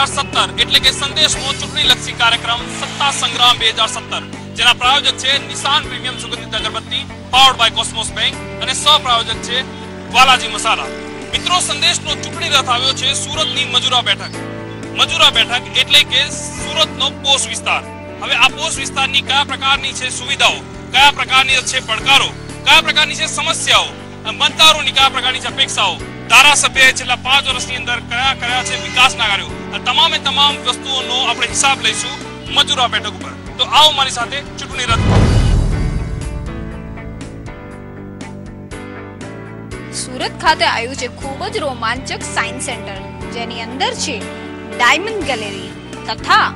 2017 એટલે કે સંદેશનો ચૂંટણીલક્ષી કાર્યક્રમ સત્તા સંગ્રામ 2017 જેના પ્રાયોજક છે નિશાન પ્રીમિયમ સુગંધિત અગરબત્તી પાવર્ડ બાય કોસ્મોસ બેંક અને સહપ્રાયોજક છે વાલાજી મસાલા। મિત્રો, સંદેશનો ચૂંટણી રથ આવ્યો છે સુરતની મજૂરા બેઠક એટલે કે સુરતનો પોસ્ટ વિસ્તાર। હવે આ પોસ્ટ વિસ્તારની કયા પ્રકારની છે સુવિધાઓ, કયા પ્રકારની છે પડકારો, કયા પ્રકારની છે સમસ્યાઓ, મતદારોની કયા પ્રકારની છે અપેક્ષાઓ, ધારાસભ્યએ છેલ્લા 5 વર્ષની અંદર કયા છે વિકાસના કાર્યો, તમામ વસ્તુઓનો આપણે હિસાબ લઈશું મજૂરા બેઠક ઉપર। તો આવો મારી સાથે ચૂંટણી રથ। સુરત ખાતે આવ્યું છે ખૂબ જ રોમાંચક સાયન્સ સેન્ટર, જેની અંદર છે ડાયમંડ ગેલેરી તથા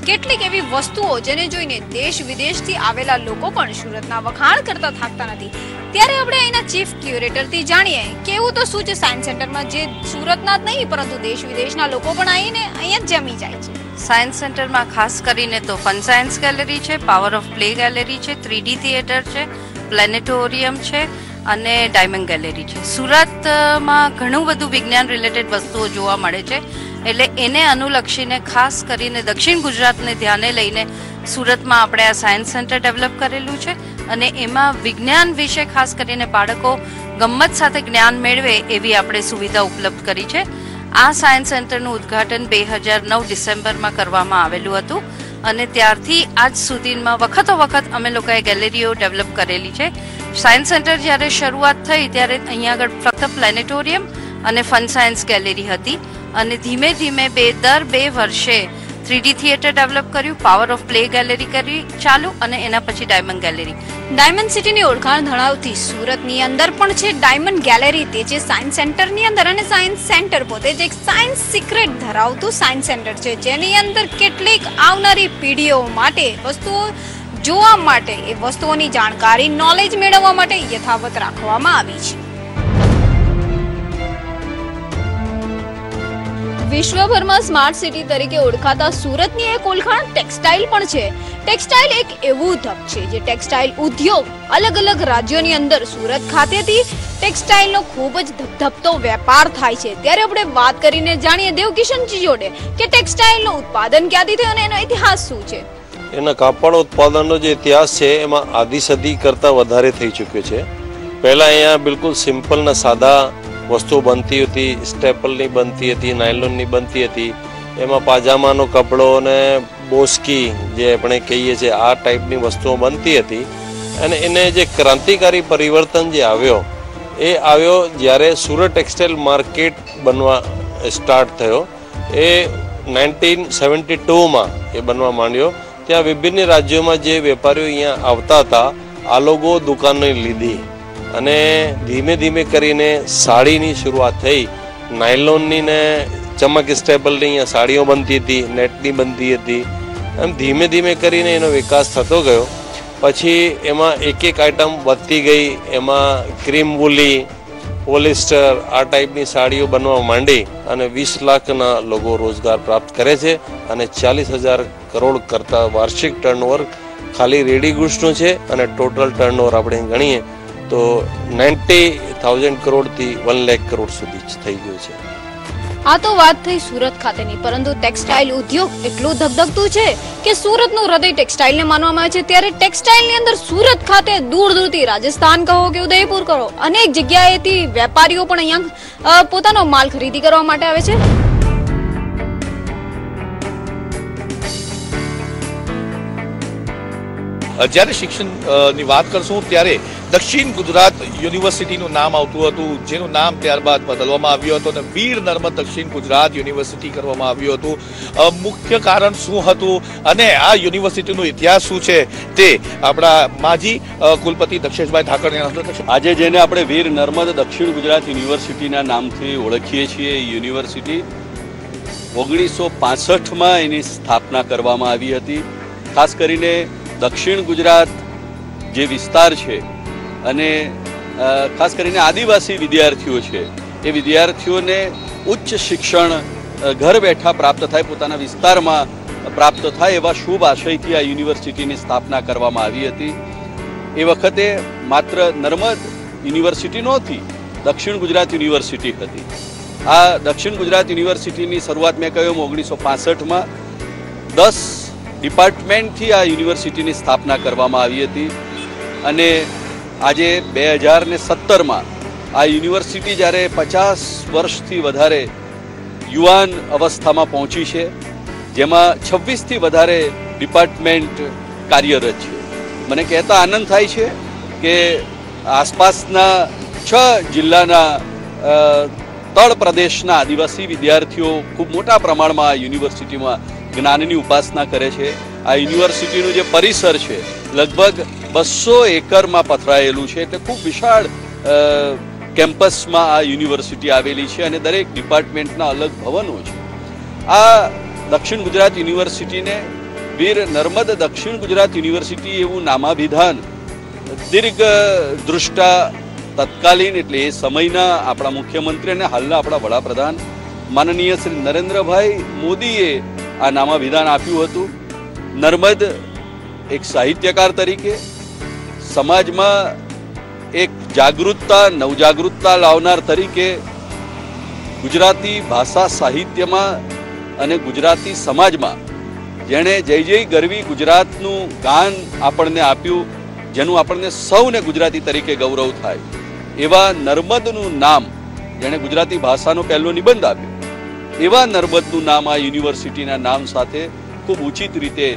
કેટલીક એવી વસ્તુઓ જેને જોઈને દેશ વિદેશથી આવેલા લોકો પણ સુરતના વખાણ કરતા થાકતા નથી। ત્યારે આપણે અહીંના ચીફ ક્યુરેટરથી જાણીએ કે એવું તો શું છે સાયન્સ સેન્ટરમાં જે સુરતના જ નહીં પરંતુ દેશ વિદેશના લોકો પણ આવીને અહીંયા જમી જાય છે। સાયન્સ સેન્ટરમાં ખાસ કરીને તો ફન સાયન્સ ગેલેરી છે, પાવર ઓફ પ્લે ગેલેરી છે, 3D થિયેટર છે, પ્લેનેટોરિયમ છે અને ડાયમંડ ગેલેરી છે। સુરતમાં ઘણું બધું વિજ્ઞાન રિલેટેડ વસ્તુઓ જોવા મળે છે, એટલે એને અનુલક્ષીને ખાસ કરીને દક્ષિણ ગુજરાતને ધ્યાને લઈને સુરતમાં આપણે આ સાયન્સ સેન્ટર ડેવલપ કરેલું છે અને એમાં વિજ્ઞાન વિશે ખાસ કરીને બાળકો ગમ્મત સાથે જ્ઞાન મેળવે એવી આપણે સુવિધા ઉપલબ્ધ કરી છે। આ સાયન્સ સેન્ટરનું ઉદ્ઘાટન 2009 ડિસેમ્બરમાં કરવામાં આવેલું હતું અને ત્યારથી આજ સુધીમાં વખત અમે લોકોએ ગેલેરીઓ ડેવલપ કરેલી છે। સાયન્સ સેન્ટર જ્યારે શરૂઆત થઈ ત્યારે અહીંયા આગળ ફક્ત પ્લેનેટોરિયમ અને ફન સાયન્સ ગેલેરી હતી અને ધીમે દર 2 વર્ષે 3D થિયેટર ડેવલપ કર્યું, પાવર ઓફ પ્લે ગેલેરી કરી ચાલુ અને એના પછી ડાયમંડ ગેલેરી। ડાયમંડ સિટીની ઓળખાણ ધરાવતી સુરતની અંદર પણ છે ડાયમંડ ગેલેરી, તે છે સાયન્સ સેન્ટરની અંદર અને સાયન્સ સેન્ટર પોતે જ એક સાયન્સ સિક્રેટ ધરાવતું સાયન્સ સેન્ટર છે, જેની અંદર કેટલીક આવનારી પેઢીઓ માટે વસ્તુઓ જોવા માટે, એ વસ્તુઓની જાણકારી નોલેજ મેળવવા માટે યથાવત રાખવામાં આવી છે। વિશ્વભરમાં સ્માર્ટ સિટી તરીકે ઓળખાતા સુરતની એક ઓળખાણ ટેક્સટાઇલ પણ છે। ટેક્સટાઇલ એક એવું ધબ છે જે ટેક્સટાઇલ ઉદ્યોગ અલગ રાજ્યોની અંદર સુરત ખાતેથી ટેક્સટાઇલનો ખૂબ જ ધબધબતો વેપાર થાય છે। ત્યારે આપણે વાત કરીને જાણીએ દેવકિશનજી જોડે કે ટેક્સટાઇલનું ઉત્પાદન ક્યાંથી થયું અને એનો ઇતિહાસ શું છે। એના કાપડ ઉત્પાદનનો જે ઇતિહાસ છે એમાં આધી સદી કરતાં વધારે થઈ ચૂક્યો છે। પહેલાં અહીંયા બિલકુલ સિમ્પલ ને સાદા વસ્તુઓ બનતી હતી, સ્ટેપલની બનતી હતી, નાયલોનની બનતી હતી, એમાં પાજામાનો કપડો અને બોસ્કી જે આપણે કહીએ છીએ આ ટાઈપની વસ્તુઓ બનતી હતી અને એને જે ક્રાંતિકારી પરિવર્તન જે આવ્યો જ્યારે સુરત ટેક્સટાઇલ માર્કેટ બનવા સ્ટાર્ટ થયો એ 1972માં એ બનવા માંડ્યો। ત્યાં વિભિન્ન રાજ્યોમાં જે વેપારીઓ અહીંયા આવતા હતા આ લોકો દુકાનો લીધી અને ધીમે કરીને સાડીની શરૂઆત થઈ। નાયલોનની ને ચમક સ્ટેપલની અહીંયા સાડીઓ બનતી હતી, નેટની બનતી હતી, એમ ધીમે કરીને એનો વિકાસ થતો ગયો। પછી એમાં એક આઇટમ વધતી ગઈ, એમાં ક્રીમ વુલી, પોલિસ્ટર આ ટાઈપની સાડીઓ બનવા માંડી અને 20 લાખના લોકો રોજગાર પ્રાપ્ત કરે છે અને 40,000 કરોડ કરતાં વાર્ષિક ટર્નઓવર ખાલી રેડી ગુડ્સનું છે અને ટોટલ ટર્નઓવર આપણે ગણીએ તો 90,000 કરોડથી 1 લાખ કરોડ સુધી થઈ ગયું છે। આ તો વાત થઈ સુરત ખાતેની, પરંતુ ટેક્સટાઇલ ઉદ્યોગ એટલું ધગધગતું છે કે સુરતનું હૃદય ટેક્સટાઇલને માનવામાં આવે છે। ત્યારે ટેક્સટાઇલની અંદર સુરત ખાતે દૂરથી રાજસ્થાન કહો કે ઉદયપુર કહો, અનેક જગ્યાએથી વેપારીઓ પણ અહીંયા પોતાનો માલ ખરીદી કરવા માટે આવે છે। જ્યારે શિક્ષણની વાત કરશું ત્યારે દક્ષિણ ગુજરાત યુનિવર્સિટીનું નામ આવતું હતું, જેનું નામ ત્યારબાદ બદલવામાં આવ્યું હતું અને વીર નર્મદ દક્ષિણ ગુજરાત યુનિવર્સિટી કરવામાં આવ્યું હતું। મુખ્ય કારણ શું હતું અને આ યુનિવર્સિટીનો ઇતિહાસ શું છે તે આપણા માજી કુલપતિ દક્ષેશભાઈ ઠાકરને આજે જેને આપણે વીર નર્મદ દક્ષિણ ગુજરાત યુનિવર્સિટીના નામથી ઓળખીએ છીએ, યુનિવર્સિટી 1965માં એની સ્થાપના કરવામાં આવી હતી। ખાસ કરીને દક્ષિણ ગુજરાત જે વિસ્તાર છે અને ખાસ કરીને આદિવાસી વિદ્યાર્થીઓ છે એ વિદ્યાર્થીઓને ઉચ્ચ શિક્ષણ ઘર બેઠા પ્રાપ્ત થાય, પોતાના વિસ્તારમાં પ્રાપ્ત થાય એવા શુભ આશયથી આ યુનિવર્સિટીની સ્થાપના કરવામાં આવી હતી। એ વખતે માત્ર નર્મદ યુનિવર્સિટી નહોતી, દક્ષિણ ગુજરાત યુનિવર્સિટી હતી આ દક્ષિણ ગુજરાત યુનિવર્સિટીની શરૂઆત મેં કહ્યું 1965માં 10 ડિપાર્ટમેન્ટથી આ યુનિવર્સિટીની સ્થાપના કરવામાં આવી હતી અને આજે 2017માં આ યુનિવર્સિટી જ્યારે 50 વર્ષથી વધારે યુવાન અવસ્થામાં પહોંચી છે, જેમાં 26થી વધારે ડિપાર્ટમેન્ટ કાર્યરત છે. મને કહેતા આનંદ થાય છે કે આસપાસના 6 જિલ્લાના તળ પ્રદેશના આદિવાસી વિદ્યાર્થીઓ ખૂબ મોટા પ્રમાણમાં આ યુનિવર્સિટીમાં જ્ઞાનની ઉપાસના કરે છે. આ યુનિવર્સિટીનું જે પરિસર છે લગભગ 200 એકરમાં પથરાયેલું છે, એટલે ખૂબ વિશાળ કેમ્પસમાં આ યુનિવર્સિટી આવેલી છે અને દરેક ડિપાર્ટમેન્ટના અલગ ભવનો છે. આ દક્ષિણ ગુજરાત યુનિવર્સિટીને વીર નર્મદ દક્ષિણ ગુજરાત યુનિવર્સિટી એવું નામાભિધાન દીર્ઘ દૃષ્ટા તત્કાલીન એટલે એ સમયના આપણા મુખ્યમંત્રી અને હાલના આપણા વડાપ્રધાન માનનીય શ્રી નરેન્દ્રભાઈ મોદીએ આ નામાભિધાન આપ્યું હતું. નર્મદ એક સાહિત્યકાર તરીકે સમાજમાં એક જાગૃતતા નવજાગૃતતા લાવનાર તરીકે ગુજરાતી ભાષા સાહિત્યમાં અને ગુજરાતી સમાજમાં જેણે જય જય ગરવી ગુજરાતનું ગાન આપણને આપ્યું, જેનું આપણને સૌને ગુજરાતી તરીકે ગૌરવ થાય, એવા નર્મદનું નામ જેણે ગુજરાતી ભાષાનો પહેલો નિબંધ આપ્યો, એવા નર્મદનું નામ આ યુનિવર્સિટીના નામ સાથે ખૂબ ઉચિત રીતે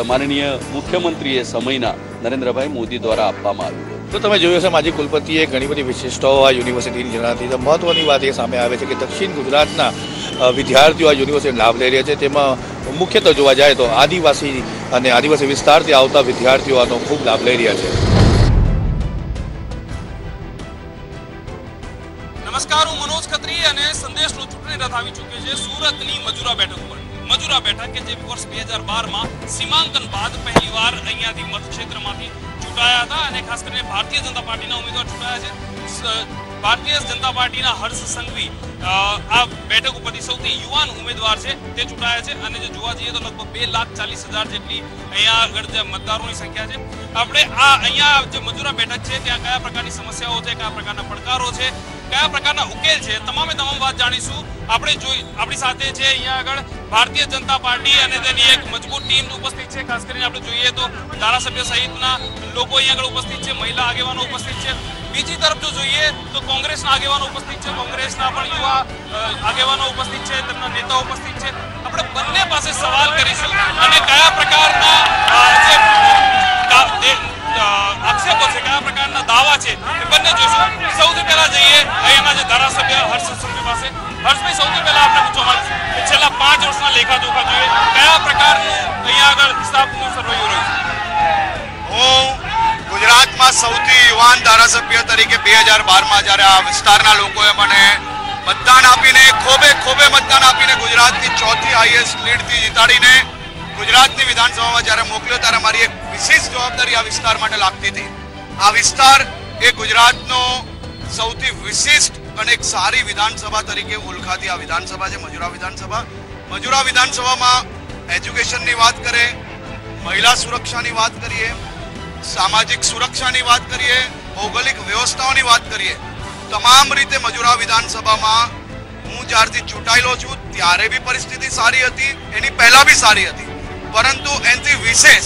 માનનીય મુખ્યમંત્રીએ સમયના નરેન્દ્રભાઈ મોદી દ્વારા આપવામાં આવ્યું. તો તમે જોયું હશે માજી કુલપતિએ ઘણી બધી વિશિષ્ટતાઓ આ યુનિવર્સિટીની જણાવી. તો મહત્વની વાત એ સામે આવે છે કે દક્ષિણ ગુજરાતના વિદ્યાર્થીઓ આ યુનિવર્સિટીનો લાભ લઈ રહ્યા છે. તેમાં મુખ્યત્વે જોવા જાય તો આદિવાસી અને આદિવાસી વિસ્તારથી આવતા વિદ્યાર્થીઓ આનો ખૂબ લાભ લઈ રહ્યા છે. નમસ્કાર, હું મનોજ ખત્રી અને સંદેશનો ચૂંટણી રથ આવી ચૂક્યો છે સુરતની મજુરા બેઠક ઉપર. મજુરા બેઠક કે જે વર્ષ 2012માં સીમાંકન બાદ પહેલીવાર અહીંયાથી મતક્ષેત્રમાંથી ચૂંટાયા હતા અને ખાસ કરીને ભારતીય જનતા પાર્ટીના ઉમેદવાર ચૂંટાયા છે. ભારતીય જનતા પાર્ટીના હર્ષ સંઘવી આ બેઠક ઉપરથી સૌથી યુવાન ઉમેદવાર છે તે ચૂંટાયા છે અને જો જોવા જઈએ તો લગભગ 2,40,000 જેટલી અહીંયા આગળ જે મતદારોની સંખ્યા છે. આપણે આ અહીંયા જે મજુરા બેઠક છે ત્યાં કયા પ્રકારની સમસ્યાઓ છે, કયા પ્રકારના પડકારો છે, કયા પ્રકારના ઉકેલ છે, તમામે તમામ વાત જાણીશું. આપણી સાથે છે અહીંયા આગળ ભારતીય જનતા પાર્ટી અને તેની એક મજબૂત ટીમ ઉપસ્થિત છે. ખાસ કરીને આપણે જોઈએ તો ધારાસભ્ય સહિતના લોકો અહીંયા આગળ ઉપસ્થિત છે, મહિલા આગેવાનો ઉપસ્થિત છે. બીજી તરફ જો જોઈએ તો કોંગ્રેસના આગેવાનો ઉપસ્થિત છે, કોંગ્રેસના પણ યુવા આગેવાનો ઉપસ્થિત છે, તેમના નેતાઓ ઉપસ્થિત છે. આપણે બંને પાસે સવાલ કરીશું અને કયા પ્રકારના આક્ષેપો છે, કયા પ્રકારના દાવા છે એ બંને જોઈશું. સૌથી પહેલા જઈએ અહીંયાના જે ધારાસભ્ય હર્ષ સંઘવી પાસે. હર્ષભાઈ, સૌથી પહેલા આપણે પૂછવા માંગીશું કે છેલ્લા 5 વર્ષના લેખાજોખા જોઈએ કયા પ્રકારનું અહીંયા આગળ હિસાબનું સર્વેયું રહ્યું છે? હું ગુજરાતમાં સૌથી યુવાન ધારાસભ્ય તરીકે 2012માં જ્યારે આ વિસ્તારના લોકોએ મને મતદાન આપીને ખોબે મતદાન આપીને ગુજરાતની 4થી હાઈએસ્ટ લીડથી જીતાડીને ગુજરાતની વિધાનસભામાં જ્યારે મોકલ્યો ત્યારે મારી એક વિશેષ જવાબદારી આ વિસ્તાર માટે લાગતી હતી. આ વિસ્તાર એ ગુજરાતનો સૌથી વિશિષ્ટ અને એક સારી વિધાનસભા તરીકે ઓળખાતી આ વિધાનસભા છે મજુરા વિધાનસભા. મજુરા વિધાનસભામાં એજ્યુકેશનની વાત કરીએ, મહિલા સુરક્ષાની વાત કરીએ, સામાજિક સુરક્ષાની વાત કરીએ, ભૌગોલિક વ્યવસ્થાઓની વાત કરીએ, તમામ રીતે મજુરા વિધાનસભામાં હું જ્યારથી ચૂંટાયેલો છું ત્યારે બી પરિસ્થિતિ સારી હતી, એની પહેલા બી સારી હતી, પરંતુ એનાથી વિશેષ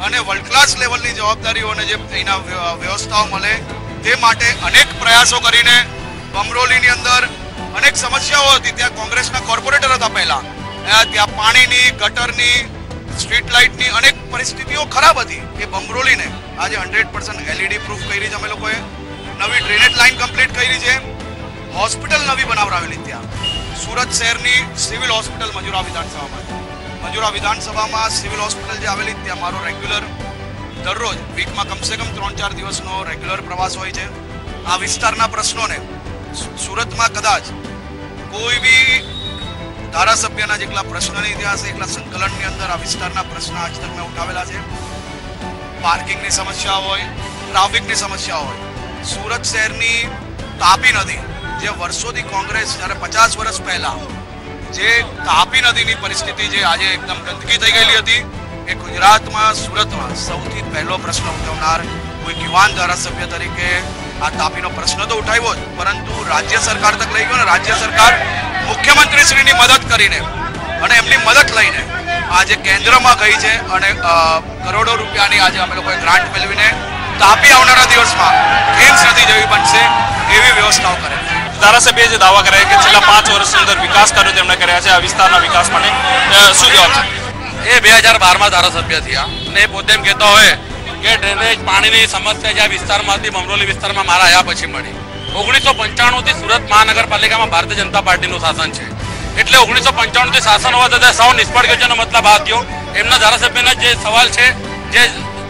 અને વર્લ્ડ ક્લાસ લેવલની જવાબદારીઓને જે અહીંના વ્યવસ્થાઓ મળે તે માટે અનેક પ્રયાસો કરીને બમરોલીની અંદર અનેક સમસ્યાઓ હતી. ત્યાં કોંગ્રેસના કોર્પોરેટર હતા પહેલા, ત્યાં પાણીની, ગટરની, સ્ટ્રીટ લાઇટની અનેક પરિસ્થિતિઓ ખરાબ હતી. એ બમરોલીને આજે 100% LED પ્રૂફ કરી છે. અમે લોકોએ નવી ડ્રેનેજ લાઇન કમ્પ્લીટ કરી છે, હોસ્પિટલ નવી બનાવરાવેલી. ત્યાં સુરત શહેરની સિવિલ હોસ્પિટલ મજુરા વિધાનસભામાં સિવિલ હોસ્પિટલ જે આવેલી ત્યાં મારો રેગ્યુલર દરરોજ વીકમાં કમસે કમ 3-4 દિવસનો રેગ્યુલર પ્રવાસ હોય છે. આ વિસ્તારના પ્રશ્નોને સુરતમાં કદાચ કોઈ બી ધારાસભ્યના જેટલા પ્રશ્નની ઇતિહાસ એટલા સંકલનની અંદર આ વિસ્તારના પ્રશ્ન આજ તક મેં ઉઠાવેલા છે. પાર્કિંગની સમસ્યા હોય, ટ્રાફિકની સમસ્યા હોય, સુરત શહેરની તાપી નદી જે વર્ષોથી કોંગ્રેસ જ્યારે 50 વર્ષ પહેલા જે તાપી નદીની પરિસ્થિતિ જે આજે એકદમ ગંદકી થઈ ગયેલી હતી, એ ગુજરાતમાં સુરતમાં સૌથી પહેલો પ્રશ્ન ઉઠાવનાર કોઈ યુવાન ધારાસભ્ય તરીકે આ તાપીનો પ્રશ્ન તો ઉઠાવ્યો જ, પરંતુ રાજ્ય સરકાર તક લઈ ગયો ને રાજ્ય સરકાર મુખ્યમંત્રીશ્રીની મદદ કરીને અને એમની મદદ લઈને આજે કેન્દ્રમાં ગઈ છે અને કરોડો રૂપિયાની આજે અમે લોકોએ ગ્રાન્ટ મેળવીને તાપી આવનારા દિવસમાં ગેમ્સ નદી જેવી બનશે એવી વ્યવસ્થાઓ કરે. ધારાસભ્ય જે દાવા કરે કે છેલ્લા 5 વર્ષની અંદર વિકાસ કાર્યો તેમણે કર્યા છે આ વિસ્તારના વિકાસ માટે, શું જવાબ છે? એ 2012માં ધારાસભ્ય થયા અને એ પોતે એમ કહેતા હોય કે ડ્રેનેજ પાણીની સમસ્યા જે વિસ્તારમાંથી બમરોલી વિસ્તારમાં મારા આવ્યા પછી મળી. 1995થી સુરત મહાનગરપાલિકામાં ભારતીય જનતા પાર્ટીનું શાસન છે, એટલે 1995થી શાસન હોવા છતાં સૌ નિષ્ફળ ગયો છે. મતલબ આ થયો એમના ધારાસભ્યના જે સવાલ છે, જે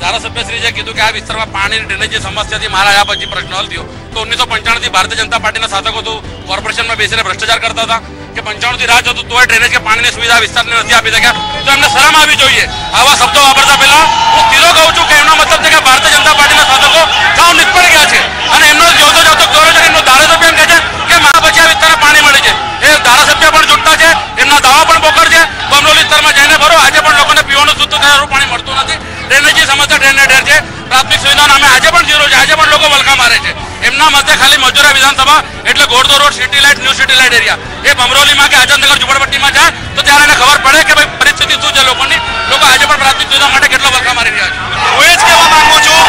ધારાસભ્યશ્રીએ કીધું કે આ વિસ્તારમાં પાણીની ડ્રેનેજની સમસ્યાથી મારા આવ્યા પછી પ્રશ્ન હલ થયો. તો 1995થી ભારતીય જનતા પાર્ટીના શાસકો તો કોર્પોરેશનમાં બેસીને ભ્રષ્ટાચાર કરતા હતા કે 95થી રાજ હતું તોય ડ્રેનેજ કે પાણીની સુવિધા વિસ્તારને નથી આપી શક્યા. તો એમને શરમ આવી જોઈએ. આવા શબ્દો વાપરતા પહેલા હું સીધો કહું છું કે એમનો મતલબ છે કે ભારતીય જનતા પાર્ટીના શાસકો સાવ નિષ્ફળ ગયા છે અને એમનો જોતો જોતો દોરો છે. એમનો ધારાસભ્ય એમ કહે છે કે મારા પછી આ વિસ્તારમાં પાણી મળે છે. એ ધારાસભ્ય પણ જુઠ્ઠા છે, એમના દાવા પણ પોકર છે. બમરોલી વિસ્તારમાં જઈને ભરો, આજે પણ લોકોને પીવાનું શુદ્ધ સારું પાણી મળતું નથી. ડ્રેનેજની સમસ્યા ઢેરને ઢેર છે. પ્રાથમિક સુવિધા નામે આજે પણ ઝીરો છે. આજે પણ લોકો વલખા મારે છે. એમના મતે ખાલી મજૂરા વિધાનસભા એટલે ગોળદો road, city light, new city light area, એ બમરોલીમાં કે આઝાદનગર ઝુંપડપટ્ટીમાં જાય તો ત્યારે એને ખબર પડે કે ભાઈ પરિસ્થિતિ શું છે લોકોની. લોકો આજે પણ પ્રાથમિક સુવિધા માટે કેટલો વલખા મારી રહ્યા છે. હું એ જ કહેવા માંગુ છું,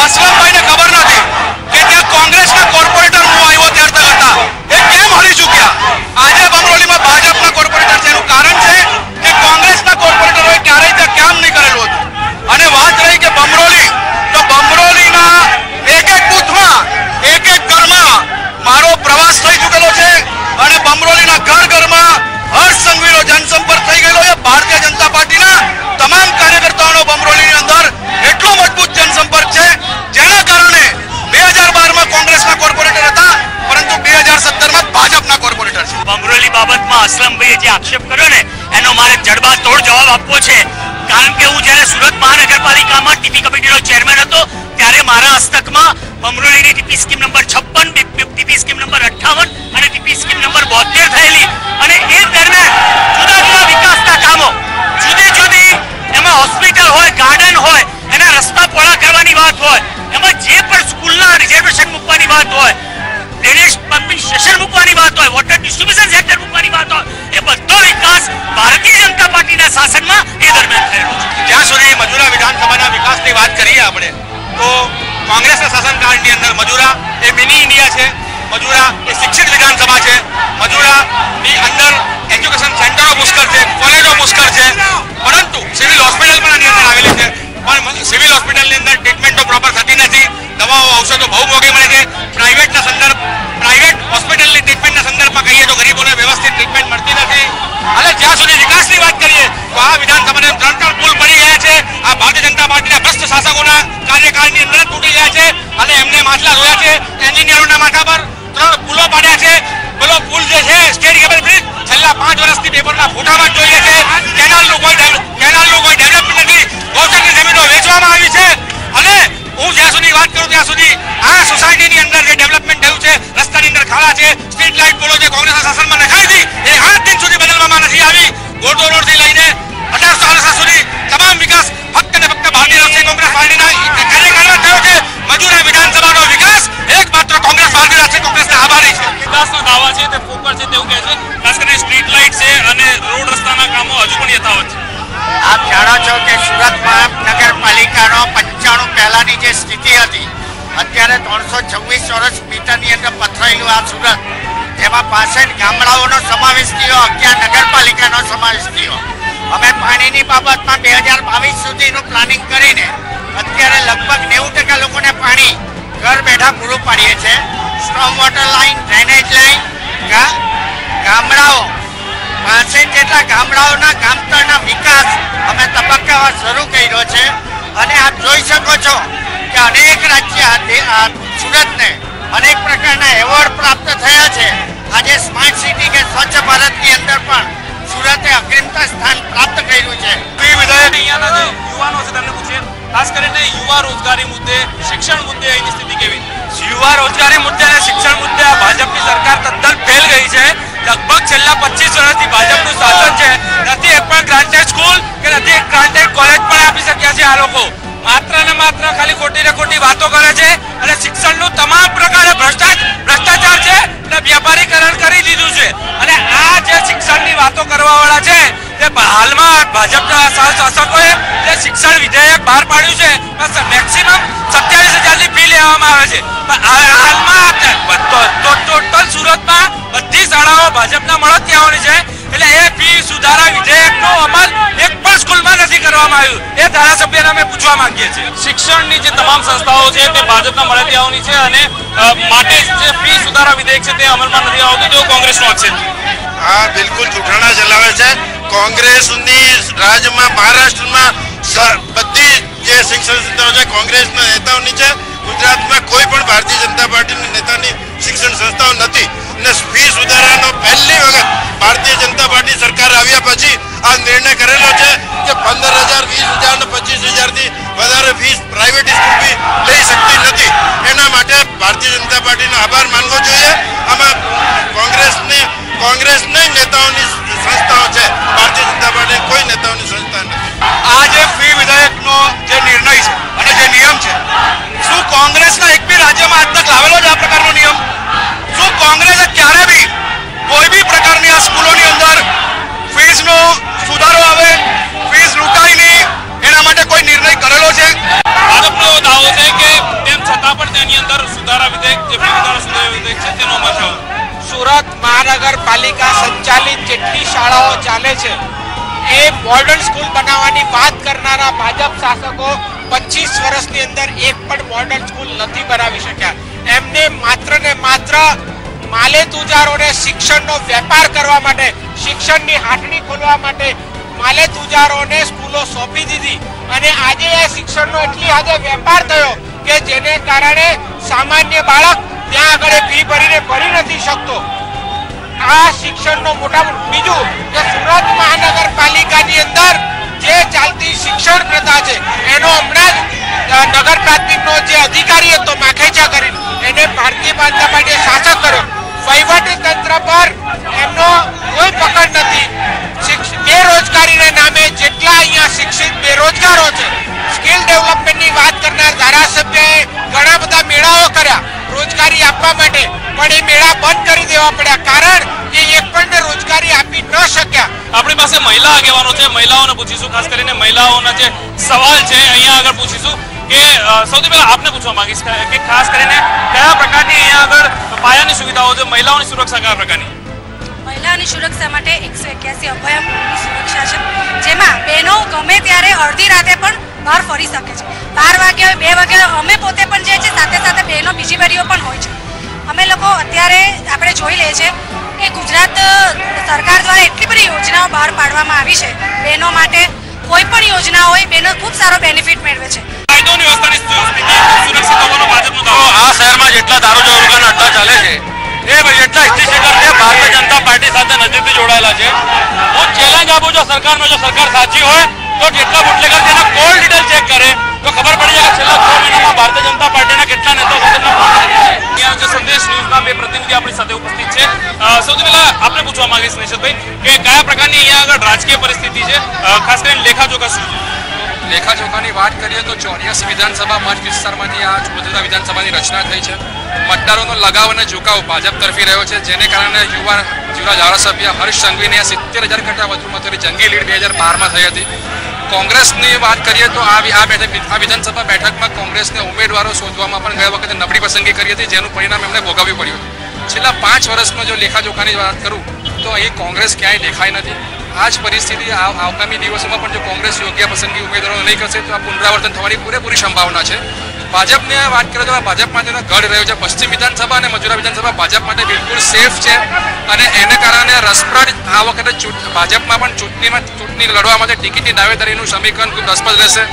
અસલમભાઈને ખબર નથી કે ત્યાં કોંગ્રેસના કોર્પોરેટર હું આવ્યો ત્યાર તક હતા, એ કેમ હરી ચૂક્યા. આજે બમરોલીમાં ભાજપના કોર્પોરેટર છે. એનું કારણ છે કે કોંગ્રેસના કોર્પોરેટરોએ ક્યારેય ત્યાં કામ નહીં કરેલું હતું. અને વાત રહી કે બમરોલી, તો બમરોલીના એક એક બૂથમાં, એક એક ઘરમાં મારો પ્રવાસ થઈ ચૂકેલો છે અને બમરોલીના ઘર ઘરમાં હર્ષ સંઘવીનો જનસંપર્ક થઈ ગયેલો છે. ભારતીય જનતા પાર્ટીના તમામ કાર્યકર્તાઓનો બમરોલીની અંદર એટલો મજબૂત જનસંપર્ક છે જેના કારણે 2012માં કોંગ્રેસના કોર્પોરેટર હતા, પરંતુ 2017માં ભાજપના કોર્પોરેટર છે. બમરોલી બાબતમાં અસલમભાઈએ જે આક્ષેપ કર્યો ને એનો મારે જડબાતોડ જવાબ આપવો છે. કારણ કે હું જ્યારે સુરત મહાનગરપાલિકામાં ટીપી કમિટીનો ચેરમેન હતો ત્યારે મારા હસ્તકમાં બમરોલીની TP scheme number 56, TP scheme number 58 અને ટીપી સ્કીમ નંબર 72 થયેલી. અને એ દરમિયાન જુદા જુદા વિકાસના કામો, જુદી જુદી એમાં હોસ્પિટલ હોય, ગાર્ડન હોય, એના રસ્તા પહોળા કરવાની વાત હોય, એમાં જે પણ સ્કૂલના રિઝર્વેશન મૂકવાની વાત હોય, ડ્રેનેજ પમ્પિંગ સ્ટેશન મૂકવાની વાત હોય, વોટર ડિસ્ટ્રીબ્યુશન સેન્ટર મૂકવાની વાત હોય, એ બધો વિકાસ ભારતીય જનતા પાર્ટીના શાસનમાં એ દરમિયાન થયેલો છે. જ્યાં સુધી મજૂરા વિધાનસભાના વિકાસની વાત કરીએ આપણે તો કોંગ્રેસના શાસનકાળની અંદર મજૂરા એ મિની ઇન્ડિયા છે. મજૂરા એ શિક્ષિત વિધાનસભા છે. મજૂરાની અંદર એજ્યુકેશન સેન્ટરો પુષ્કળ છે, કોલેજો પુષ્કળ છે, પરંતુ સિવિલ હોસ્પિટલ પણ આની અંદર આવેલી છે. પણ સિવિલ હોસ્પિટલની અંદર ટ્રીટમેન્ટો પ્રોપર થતી નથી. દવાઓ, ઔષધો બહુ મોંઘી મળે છે. પ્રાઇવેટ હોસ્પિટલની ટ્રીટમેન્ટના સંદર્ભમાં કહીએ તો ગરીબોને વ્યવસ્થિત ટ્રીટમેન્ટ મળતી નથી. અને જ્યાં સુધી વિકાસની વાત કરીએ તો આ વિધાનસભાને 3 પુલ પડી ગયા છે. આ ભારતીય જનતા પાર્ટીના ભ્રષ્ટ શાસકોના કાર્યકાળની અંદર તૂટી ગયા છે અને એમને માછલા ધોયા છે. એન્જિનિયરોના માથા પર 3 પુલો પાડ્યા છે. પેલો પુલ જે છે સ્ટેટ કેબલ બ્રિજ છેલ્લા 5 વર્ષથી પેપરના ફોટામાં જોઈએ છે. કેનાલનું કોઈ ડેવલપમેન્ટ નથી. ગૌચરની જમીનો વેચવામાં આવી છે. અને હું જ્યાં સુધી વાત કરું ત્યાં સુધી આ સોસાયટીની અંદર જે ડેવલપમેન્ટ થયું છે, રસ્તાની અંદર ખાડા છે, સ્ટ્રીટ લાઇટ પોલો જે કોંગ્રેસના શાસનમાં નખાઈ હતી એ 8 દિન સુધી બદલવામાં નથી આવી. ગોળદો રોડથી લઈને 1868 સુધી તમામ વિકાસ ફક્ત ને ફક્ત ભારતીય રાષ્ટ્રીય કોંગ્રેસ પાર્ટીના કાર્યકાળમાં થયો છે. મજૂરા વિધાનસભાનો વિકાસ એકમાત્ર કોંગ્રેસ, ભારતીય રાષ્ટ્રીય કોંગ્રેસના આભારી છે. વિકાસના દાવા છે તે ફોકર છે તેવું કહે છે. ખાસ કરીને સ્ટ્રીટ લાઇટ છે અને રોડ રસ્તાના કામો હજુ પણ યથાવત છે. આપ જાણો છો કે સુરત મહાનગરપાલિકાનો 95 પહેલાની જે સ્થિતિ હતી, અત્યારે 326 ચોરસ મીટરની અંદર પથરાયેલું આ સુરત, એમાં 65 ગામડાઓનો સમાવેશ થયો, 11 નગરપાલિકાનો સમાવેશ થયો. અમે પાણીની બાબતમાં 2022 સુધીનું પ્લાનિંગ કરીને અત્યારે લગભગ 90% લોકોને પાણી ઘર બેઠા પૂરું પાડીએ છીએ. Storm water line, drainage line, ગામડાઓ 65 જેટલા ગામડાઓના ગામતળના વિકાસ અમે તબક્કાવાર શરૂ કર્યો છે. અને આપ જોઈ શકો છો કે અનેક રાજ્ય સુરતને અનેક પ્રકારના એવોર્ડ પ્રાપ્ત થયા છે. આજે સ્માર્ટ સિટી કે સ્વચ્છ ભારતની અંદર પણ સુરતે અગ્રિમતા સ્થાન પ્રાપ્ત કર્યું છે. અહીંયાના જે યુવાનો છે તેમને પૂછીએ, ખાસ કરીને યુવા રોજગારી મુદ્દે, શિક્ષણ મુદ્દે અહીંની સ્થિતિ કેવી છે? યુવા રોજગારી મુદ્દે અને શિક્ષણ મુદ્દે આ ભાજપની સરકાર તદ્દન ફેલ ગઈ છે. લગભગ છેલ્લા 25 વર્ષથી ભાજપનું શાસન છે. નથી એક પણ ગ્રાન્ટેડ સ્કૂલ કે નથી એક ગ્રાન્ટેડ કોલેજ પણ આપી શક્યા છે. આ લોકો માત્ર ને માત્ર ખાલી ખોટી ને ખોટી વાતો કરે છે અને શિક્ષણનું તમામ શિક્ષણની વાતો કરવાવાળા છે તે હાલમાં ભાજપના શાસકોએ જે શિક્ષણ વિધેયક બહાર પાડ્યું છે મેક્સિમમ 27,000 ની ફી લેવામાં આવે છે, પણ હાલમાં ટોટલ સુરતમાં બધી શાળાઓ ભાજપના મળતિયાઓની છે, એટલે એ ફી સુધારા વિધેયકનો અમલ એક પણ સ્કૂલમાં નથી કરવામાં આવ્યું. એ ધારાસભ્યને અમે પૂછવા માંગીએ છીએ. શિક્ષણની જે તમામ સંસ્થાઓ છે તે ભાજપના મળતિયાઓની છે અને માટે જે ફી સુધારા વિધેયક છે તે અમલમાં નથી આવતું તેવો કોંગ્રેસનો આક્ષેપ છે. હા, બિલકુલ ચૂંટણા ચલાવે છે કોંગ્રેસની. રાજ્યમાં મહારાષ્ટ્રમાં બધી જે શિક્ષણ સંસ્થાઓ છે કોંગ્રેસના નેતાઓની છે. ગુજરાતમાં કોઈ પણ ભારતીય જનતા પાર્ટીની નેતાની શિક્ષણ સંસ્થાઓ નથી. અને ફી સુધારાનો પહેલી વખત ભારતીય જનતા પાર્ટી સરકાર આવ્યા પછી આ નિર્ણય કરેલો છે કે 15,000, 20,000 અને 25,000 થી વધારે ફીસ પ્રાઇવેટ સ્કૂલ બી લઈ શકતી નથી. એના માટે ભારતીય જનતા પાર્ટીનો આભાર માનવો જોઈએ. આમાં કોંગ્રેસની નેતાઓની સંસ્થાઓ છે, ભારતીય જનતા પાર્ટી કોઈ નેતાઓની સંસ્થા નથી. આ જે ફી વિધેયકનો જે નિર્ણય છે અને જે નિયમ છે, શું કોંગ્રેસના એક બી રાજ્યમાં આજ તક લાવેલો છે આ પ્રકારનો નિયમ? શું કોંગ્રેસે ક્યારે બી કોઈ બી પ્રકારની આ સ્કૂલોની અંદર ફીસનો સુધારો આવે, ફીસ લૂંટાય નહીં, એના માટે કોઈ નિર્ણય કરેલો છે? ભાજપનો એવો દાવો છે કે તેમ છતાં પણ તેની અંદર સુધારા વિધેયક જે ફી સુધારા વિધેયક છે તેનો અમલ થયો. સુરત મહાનગરપાલિકા સંચાલિત જેટલી શાળાઓ ચાલે છે એ મોડર્ન સ્કૂલ બનાવવાની વાત કરનારા ભાજપ શાસકો 25 વર્ષની અંદર એક પણ મોડર્ન સ્કૂલ નથી બનાવી શક્યા. એમને માત્ર ને માત્ર માલે તુજારોને શિક્ષણનો વેપાર કરવા માટે, શિક્ષણની હાટડી ખોલવા માટે માલે તુજારોને સ્કૂલો સોંપી દીધી અને આજે એ શિક્ષણનો એટલી હદે વેપાર થયો કે જેને કારણે સામાન્ય બાળક ત્યાં આગળ ફી ભરીને ભરી નથી શકતો. આ શિક્ષણનો મોટા બીજું કે સુરત મહાનગરપાલિકાની અંદર જે ચાલતી શિક્ષણ પ્રથા છે એનો હમણાં જ નગર પ્રાથમિકનો જે અધિકારી હતો માખેચા કરીને એને ભારતીય જનતા પાર્ટીએ શાસક કર્યો. વહીવટી તંત્ર પર એમનો કોઈ પકડ નથી. બેરોજગારીના નામે જેટલા અહીંયા શિક્ષિત બેરોજગારો છે, સ્કિલ ડેવલપમેન્ટની વાત કરનાર ધારાસભ્યએ ઘણા બધા મેળાઓ કર્યા રોજગારી આપવા માટે, પણ એ મેળા બંધ કરી દેવા પડ્યા, કારણ કે એક પણ રોજગારી આપી ન શક્યા. આપણી પાસે મહિલા આગેવાનો છે, મહિલાઓને પૂછીશું, ખાસ કરીને મહિલાઓના જે સવાલ છે અહીંયા આગળ પૂછીશું કે સૌથી પહેલા આપને પૂછવા માંગીશ કે ખાસ કરીને કયા પ્રકારની અહીંયા આગળ પાયાની સુવિધાઓ છે, મહિલાઓની સુરક્ષા કયા પ્રકારની? મહિલાઓની સુરક્ષા માટે 181 અભયમની સુરક્ષા છે, જેમાં બહેનો ગમે ત્યારે અડધી રાતે પણ બહાર ફરી શકે છે. 12 વાગે હોય, 2 વાગે હોય, અમે પોતે પણ જે છે સાથે સાથે બહેનો બીજી બારીઓ પણ હોય છે. અમે લોકો અત્યારે આપણે જોઈ લઈએ છીએ કે ગુજરાત સરકાર દ્વારા એટલી બધી યોજનાઓ બહાર પાડવામાં આવી છે બહેનો માટે. કોઈ પણ યોજના હોય બહેનો ખૂબ સારો બેનિફિટ મેળવે છે. કાયદોની વ્યવસ્થાની સ્થિતિ સુરક્ષિત હોવાનો ભાજપનો દાવો. આ શહેરમાં જેટલા દારૂ ચોરોના અડ્ડા ચાલે છે એ જેટલા ઇન્સ્ટિટ્યુટર છે ભારતીય જનતા પાર્ટી સાથે નજીકથી જોડાયેલા છે. હું ચેલેન્જ આપું છું સરકારમાં, જો સરકાર સાચી હોય તો જેટલા બુટલેગર તેના કોલ ડિટેલ ચેક કરે તો ખબર પડી જાય કે છેલ્લા 6 મહિનામાં ભારતીય જનતા પાર્ટીના કેટલા નેતાઓ અહીંયા જે સંદેશ ન્યૂઝના બે પ્રતિનિધિ આપણી સાથે ઉપસ્થિત છે. સૌથી પહેલા આપણે પૂછવા માંગીશ નિશિતભાઈ કે કયા પ્રકારની અહીંયા આગળ રાજકીય પરિસ્થિતિ છે, ખાસ કરીને લેખાજોખા શું છે? લેખાજોખાની વાત કરીએ તો 84 વિધાનસભા મત વિસ્તારમાંથી આ વડોદરા વિધાનસભાની રચના થઈ છે. મતદારોનો લગાવ અને ઝુકાવ ભાજપ તરફી રહ્યો છે, જેને કારણે યુવા ધારાસભ્ય હર્ષ સંઘવીને 70,000 કરતાં વધુ મતોની જંગી લીડ 2012માં થઈ હતી. કોંગ્રેસની વાત કરીએ તો આ વિધાનસભા બેઠકમાં કોંગ્રેસને ઉમેદવારો શોધવામાં પણ ગયા વખતે નબળી પસંદગી કરી હતી, જેનું પરિણામ એમને ભોગવવું પડ્યું હતું. છેલ્લા 5 વર્ષમાં જો લેખાજોખાની વાત કરું તો અહીં કોંગ્રેસ ક્યાંય દેખાઈ નથી. આ જ પરિસ્થિતિ આગામી દિવસોમાં પણ જો કોંગ્રેસ યોગ્ય પસંદગી ઉમેદવારો નહીં કરશે તો આ પુનરાવર્તન થવાની પૂરેપૂરી સંભાવના છે. ભાજપને વાત કરીએ તો ભાજપ માટેનો ગઢ રહ્યો છે. પશ્ચિમ વિધાનસભા અને મજૂરા વિધાનસભા ભાજપ માટે બિલકુલ સેફ છે અને એને કારણે રસપ્રદ આ વખતે ભાજપમાં પણ ચૂંટણી લડવા માટે ટિકિટની દાવેદારીનું સમીકરણ ખૂબ રસપ્રદ રહેશે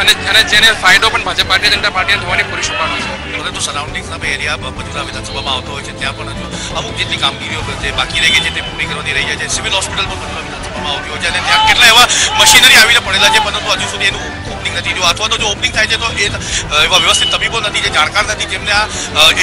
અને જેને ફાયદો પણ ભારતીય જનતા પાર્ટીને થવાની પૂરી સંભાવના છે. પરંતુ સરાઉન્ડિંગ્સના એરિયા મજૂરા વિધાનસભામાં આવતો હોય છે, ત્યાં પણ હજુ અમુક જેટલી કામગીરીઓ જે બાકી રહી ગઈ છે તે પૂરી કરવાની રહી જાય છે. સિવિલ હોસ્પિટલ પણ મજૂરા વિધાનસભામાં આવતી હોય છે અને ત્યાં કેટલા એવા મશીનરી આવીને પડેલા છે, પરંતુ હજુ સુધી એનું ઓપનિંગ નથી થયું, અથવા તો જો ઓપનિંગ થાય છે તો એ એવા વ્યવસ્થિત તબીબો નથી, જે જાણકાર નથી, જેમને આ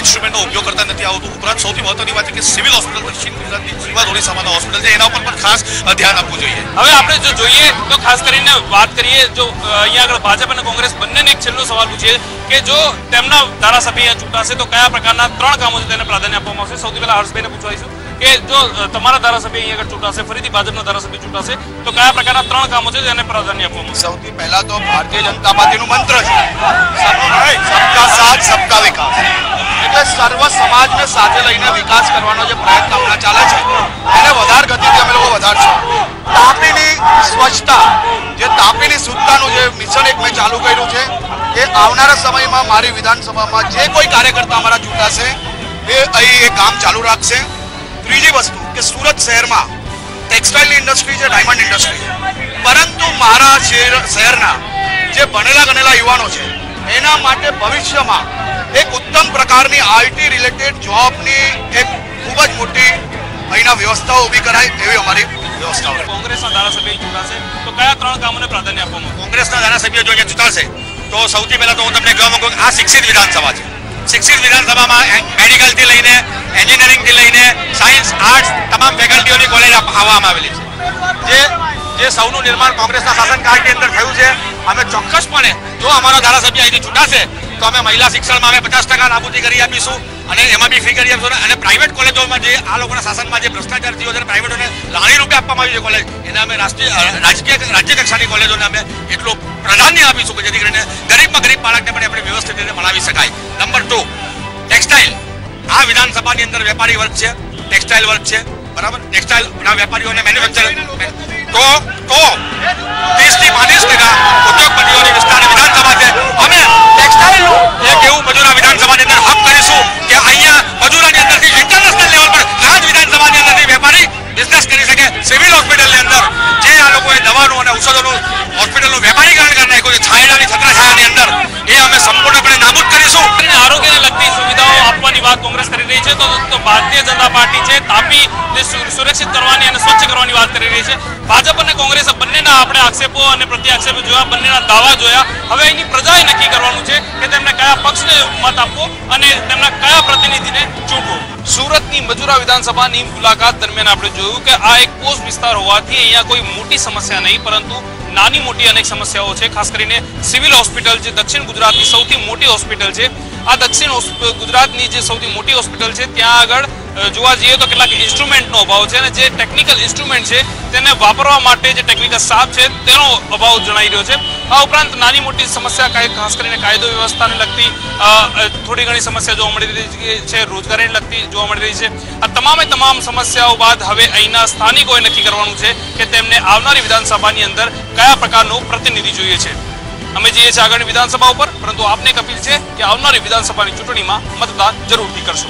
ઇન્સ્ટ્રુમેન્ટનો ઉપયોગ કરતા નથી આવતું. ઉપરાંત સૌથી મહત્વની વાત છે કે સિવિલ હોસ્પિટલ દક્ષિણ ગુજરાતની જીવા ધોળીસામાના હોસ્પિટલ છે, એના ઉપર પણ ખાસ ધ્યાન આપવું જોઈએ. હવે આપણે જો જોઈએ તો ખાસ કરીને વાત કરીએ, જો અહીંયા આગળ ભાજપ અને કોંગ્રેસ બંનેને એક છેલ્લો સવાલ પૂછીએ કે જો તેમના ધારાસભ્ય ચૂંટાશે તો કયા પ્રકારના 3 કામો છે તેને પ્રાધાન્ય આપવામાં આવશે? સૌથી પહેલા હર્ષભાઈને પૂછવાઈશું કે જો તમારા ધારાસભ્ય અહીં આગળ ચૂંટાશે, ફરીથી ભાજપના ધારાસભ્ય ચૂંટાશે તો કયા પ્રકારના 3 કામો છે જેને પ્રાધાન્ય આપવામાં? સૌથી પહેલા તો ભારતીય જનતા પાર્ટીનું મંત્ર છે સબકા સાથ સબકા વિકાસ, એટલે સર્વ સમાજને સાથે લઈને વિકાસ કરવાનો જે પ્રયત્ન હમણાં ચાલે છે એને વધારે ગતિથી અમે લોકો વધારશું. તાપીની સ્વચ્છતા, જે તાપીની શુદ્ધતાનું જે મિશન એક મેં ચાલુ કર્યું છે એ આવનારા સમયમાં મારી વિધાનસભામાં જે કોઈ કાર્યકર્તા અમારા ચૂંટાશે એ અહીં એ કામ ચાલુ રાખશે. ત્રીજી વસ્તુ કે સુરત શહેરમાં ટેક્સટાઇલની ઇન્ડસ્ટ્રી છે, ડાયમંડ ઇન્ડસ્ટ્રી છે, પરંતુ મારા શહેરના જે ભણેલા ગણેલા યુવાનો છે એના માટે ભવિષ્યમાં એક ઉત્તમ પ્રકારની આઈટી રિલેટેડ જોબની એક ખૂબ જ મોટી અહીંના વ્યવસ્થાઓ ઊભી કરાય એવી અમારી વ્યવસ્થાઓ. કોંગ્રેસના ધારાસભ્ય ચૂંટાશે તો કયા 3 કામોને પ્રાધાન્ય આપવામાં? કોંગ્રેસના ધારાસભ્ય જો અહીંયા ચૂંટાશે તો સૌથી પહેલા તો હું તમને કહેવા માંગુ આ શિક્ષિત વિધાનસભા છે. શિક્ષિત વિધાનસભામાં મેડિકલથી લઈને એન્જિનિયરિંગથી લઈને સાયન્સ, આર્ટ્સ તમામ ફેકલ્ટીઓની કોલેજ આવવામાં આવેલી છે. જે સૌનું નિર્માણ કોંગ્રેસના શાસનકાળની અંદર થયું છે. અમે ચોક્કસપણે જો અમારો ધારાસભ્ય અહીંથી ચૂંટાશે તો અમે મહિલા શિક્ષણમાં અમે 50% નાબૂદી કરી આપીશું અને એમાં બી ફ્રી કરી આપીશું. અને પ્રાઇવેટ કોલેજોમાં જે આ લોકોના શાસનમાં જે ભ્રષ્ટાચાર થયો છે પ્રાઇવેટોને લાણી રૂપે આપવામાં આવી છે કોલેજ, એને અમે રાજ્ય કક્ષાની કોલેજોને અમે એટલું પ્રાધાન્ય આપીશું કે જેથી કરીને ગરીબમાં ગરીબ બાળકને પણ આપણે વ્યવસ્થિત રીતે ભણાવી શકાય. Number 2 textile. આ વિધાનસભાની અંદર વેપારી વર્ગ છે, ટેક્સટાઇલ વર્ગ છે, બરાબર. ટેક્સટાઇલના વેપારીઓને મેન્યુફેક્ચર તો 30 થી 35% ઉદ્યોગપતિઓની વિસ્તારની વિધાનસભા છે. અમે ટેક્સટાઇલનું એક એવું મજૂરા વિધાનસભાની અંદર હબ કરીશું કે અહીંયા મજૂરાની અંદરથી ઇન્ટરનેશનલ લેવલ પર આ જ વિધાનસભાની અંદરથી વેપારી બિઝનેસ કરી શકે. સિવિલ હોસ્પિટલની અંદર જે આ લોકોએ દવાનું અને ઔષધોનું હોસ્પિટલનું વેપારીકરણ કરી નાખ્યું છે છાયડાની છત્રછાયાની અંદર, એ અમે સંપૂર્ણપણે નાબૂદ કરીશું. આરોગ્યને લગતી સુવિધાઓ આપવાની વાત કોંગ્રેસ કરી રહી છે તો ભારતીય જનતા પાર્ટી છે તાપી સુરક્ષિત કરવાની અને સ્વચ્છ કરવાની વાત કરી રહી છે. ભાજપ અને કોંગ્રેસ બંનેના આપણે આક્ષેપો અને પ્રતિ આક્ષેપો જોયા, બંનેના દાવા જોયા. હવે અહીંની પ્રજાએ નક્કી કરવાનું છે કે તેમને કયા પક્ષને મત આપવો અને તેમના કયા પ્રતિનિધિને ચૂંટવો. સુરતની મજૂરા વિધાનસભાની મુલાકાત દરમિયાન આપણે જોયું કે આ એક પોસ્ટ વિસ્તાર હોવાથી અહીંયા કોઈ મોટી સમસ્યા નહીં પરંતુ નાની મોટી અનેક સમસ્યાઓ છે. ખાસ કરીને સિવિલ હોસ્પિટલ જે દક્ષિણ ગુજરાતની સૌથી મોટી હોસ્પિટલ છે, આ દક્ષિણ ગુજરાતની જે સૌથી મોટી હોસ્પિટલ છે ત્યાં આગળ જોવા જઈએ તો કેટલાક ઇન્સ્ટ્રુમેન્ટનો અભાવ છે અને જે ટેકનિકલ ઇન્સ્ટ્રુમેન્ટ છે તેને વાપરવા માટે જે ટેકનિકલ સ્ટાફ છે તેનો અભાવ જણાઈ રહ્યો છે. આ ઉપરાંત નાની મોટી સમસ્યા ખાસ કરીને કાયદો વ્યવસ્થાને લગતી થોડી ઘણી સમસ્યા જોવા મળી રહી છે, રોજગારીને લગતી જોવા મળી રહી છે. આ તમામ સમસ્યાઓ બાદ હવે અહીંના સ્થાનિકોએ નક્કી કરવાનું છે કે તેમને આવનારી વિધાનસભાની અંદર કયા પ્રકારનો પ્રતિનિધિ જોઈએ છે. અમે જઈએ છીએ આગળની વિધાનસભા ઉપર, પરંતુ આપને એક અપીલ છે કે આવનારી વિધાનસભાની ચૂંટણીમાં મતદાન જરૂરથી કરશો.